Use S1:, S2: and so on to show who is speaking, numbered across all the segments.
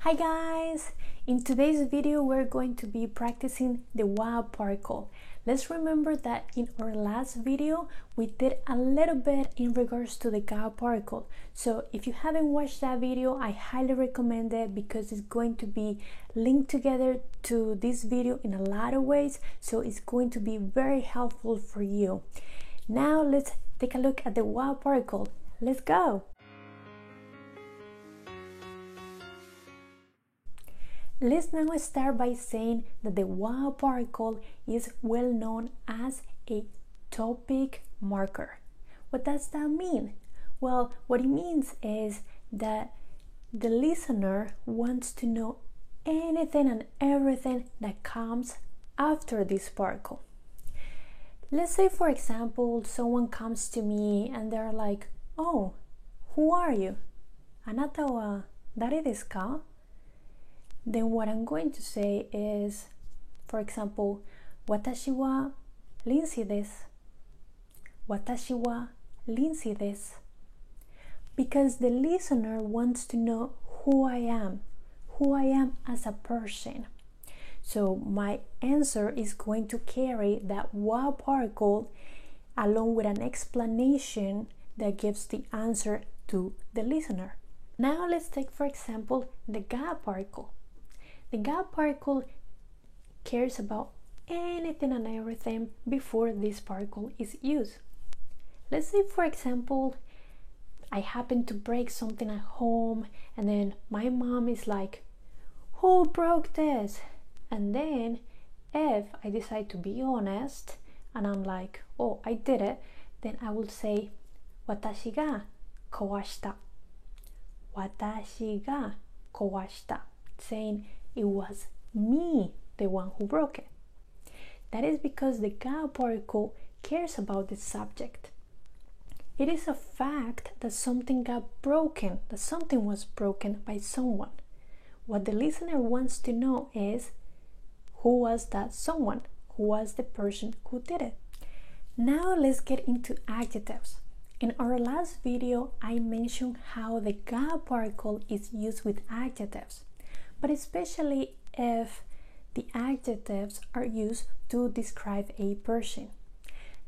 S1: Hi guys! In today's video we're going to be practicing the wa particle. Let's remember that in our last video we did a little bit in regards to the ga particle. So if you haven't watched that video, I highly recommend it because it's going to be linked together to this video in a lot of ways, so it's going to be very helpful for you. Now let's take a look at the wa particle. Let's go! Let's now start by saying that the wa particle is well known as a topic marker. What does that mean? Well, what it means is that the listener wants to know anything and everything that comes after this particle. Let's say, for example, someone comes to me and they're like, "Oh, who are you? Anata wa dare desu ka?" Then what I'm going to say is, for example, "Watashi wa Lindsay desu." "Watashi wa Lindsay desu." Because the listener wants to know who I am as a person. So my answer is going to carry that wa particle along with an explanation that gives the answer to the listener. Now let's take, for example, the ga particle. The ga particle cares about anything and everything before this particle is used. Let's say, for example, I happen to break something at home and then my mom is like, "Who broke this?" And then if I decide to be honest and I'm like, "Oh, I did it," then I will say, "Watashi ga kawashita." "Watashi ga kawashita," saying it was me, the one who broke it. That is because the ga particle cares about the subject. It is a fact that something got broken, that something was broken by someone. What the listener wants to know is, who was that someone? Who was the person who did it? Now let's get into adjectives. In our last video, I mentioned how the ga particle is used with adjectives, but especially if the adjectives are used to describe a person.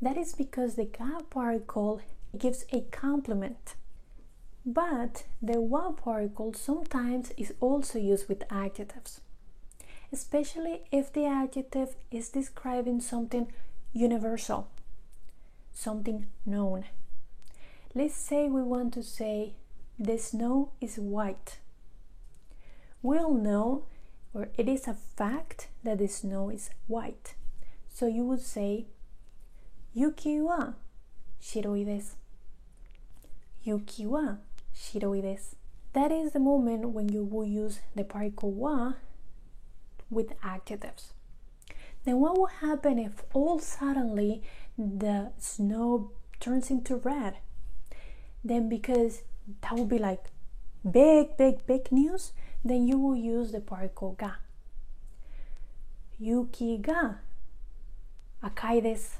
S1: That is because the ga particle gives a compliment, but the wa particle sometimes is also used with adjectives, especially if the adjective is describing something universal, something known. Let's say we want to say the snow is white. We all know, or it is a fact, that the snow is white. So you would say, "Yuki wa shiroi desu." "Yuki wa shiroi desu." That is the moment when you will use the particle wa with adjectives. Then what will happen if all suddenly the snow turns into red? Then, because that would be like big news, then you will use the particle ga. "Yuki ga akai desu."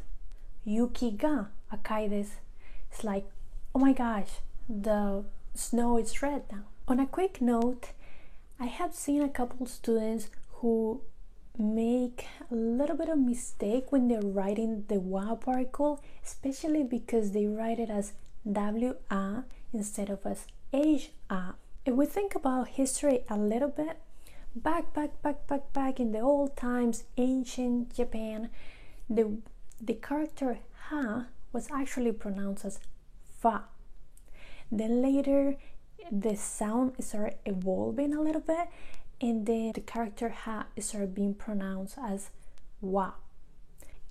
S1: "Yuki ga akai desu." It's like, oh my gosh, the snow is red now. On a quick note, I have seen a couple students who make a little bit of mistake when they're writing the wa particle, especially because they write it as wa instead of as ha. If we think about history a little bit, back in the old times, ancient Japan, the character ha was actually pronounced as fa. Then later the sound started evolving a little bit, and then the character ha started being pronounced as wa.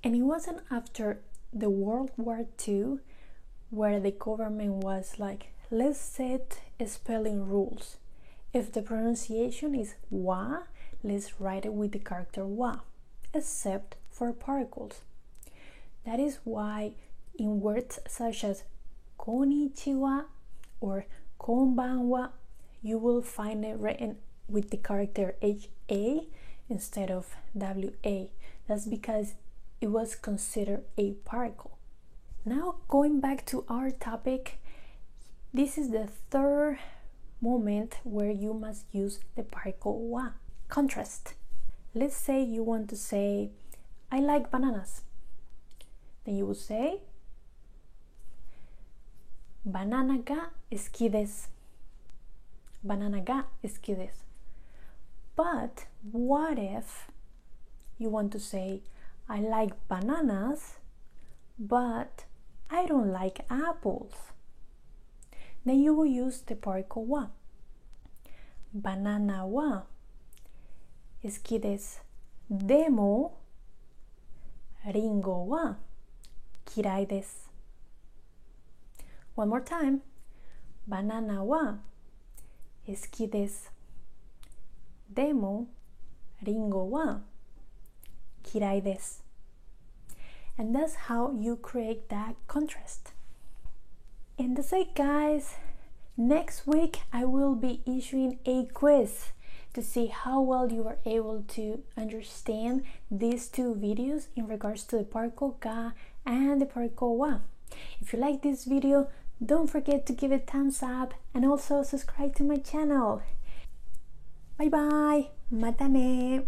S1: And it wasn't after the World War II where the government was like, let's set spelling rules. If the pronunciation is wa, let's write it with the character wa, except for particles. That is why in words such as konnichiwa or konbanwa, you will find it written with the character HA instead of WA. That's because it was considered a particle. Now going back to our topic, this is the third moment where you must use the particle wa. Contrast. Let's say you want to say, I like bananas. Then you will say, banana ga suki desu. Banana ga suki desu. But what if you want to say, I like bananas, but I don't like apples? Then you will use the particle wa. Banana wa suki desu. Demo, ringo wa kirai desu. One more time. Banana wa suki desu. Demo, ringo wa kirai desu. And that's how you create that contrast. And that's it, guys. Next week I will be issuing a quiz to see how well you are able to understand these two videos in regards to the particle ga and the particle wa. If you like this video, don't forget to give it a thumbs up and also subscribe to my channel. Bye bye. Mata ne.